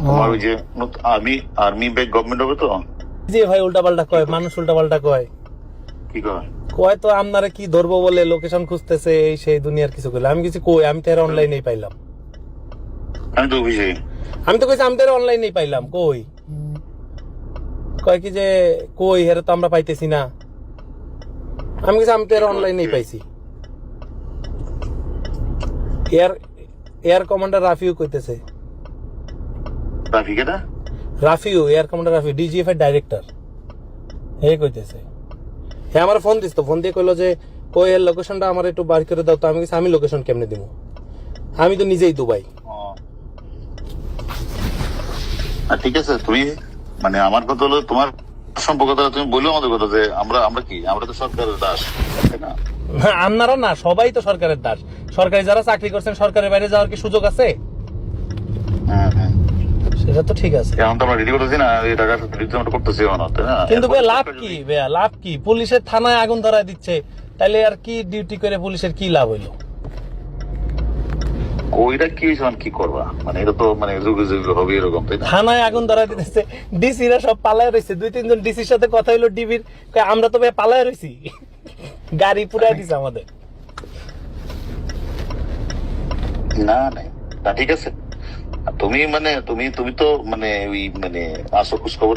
তোমার ওই যে আর্মি ব্যাক গভর্নমেন্ট হবে তো? জি ভাই, উল্টা পাল্টা কয়, মানুষ উল্টা পাল্টা কয়। কি কয়? কয় তো আপনারা কি ধরবো বলে লোকেশন খুঁজতেছে, এই সেই দুনিয়ার কিছু করলে। আমি কিছু কই, আমি তো এর অনলাইনেই পাইলাম। আমি তো অফিসে। আমি তো কইছি আমি তো এর অনলাইনেই পাইলাম। কই কয় কি যে কই হেরে তো আমরা পাইতেছি না। আমি কিছু আমি তো এর অনলাইনেই পাইছি। এয়ার কমান্ডার রাফিউ কইতেছে। রাফি কেটা? Rafiu, air commander Rafiu, DGFI director. হে কইতেছে। হে আমার ফোন দিস তো, ফোন দিয়ে কইলো যে কই এর লোকেশনটা আমার একটু বার করে দাও। তো আমি কিছু আমি লোকেশন কেমনে দিব? আমি তো নিজেই দুবাই। ঠিক আছে, তুমি মানে আমার কথা হলো তোমার সম্পর্কতা তুমি বললো আমাদের কথা যে আমরা তো সরকারের দাস, তাই না? আপনারা না, সবাই তো সরকারের দাস। সরকারি যারা চাকরি করছেন, সরকারের বাইরে যাওয়ার কি সুযোগ আছে? হ্যাঁ, সেটা তো ঠিক আছে। এখন তো আমরা রেডি করতেছি না, এই টাকা রিটার্ন করতেছি না, তাই না? কিন্তু ভাই লাভ কি? ভাইয়া লাভ কি? পুলিশের থানায় আগুন ধরায় দিচ্ছে, তাইলে আর কি ডিউটি করে পুলিশের কি লাভ হইলো? ওইটা কি কি করবা, মানে এটা তো মানে যুগে যুগে হবে এরকম, তাই না? থানায় আগুন ধরায় দিতেছে, ডিসিরা সব পালায় রয়েছে। 2-3 জন ডিসির সাথে কথা হইলো ডিবির, আমরা তো ভাই পালায় রয়েছি, গাড়ি পুরাই দিছে আমাদের। না ঠিক আছে। তুমি তো মানে ওই মানে আসো খোঁজ খবর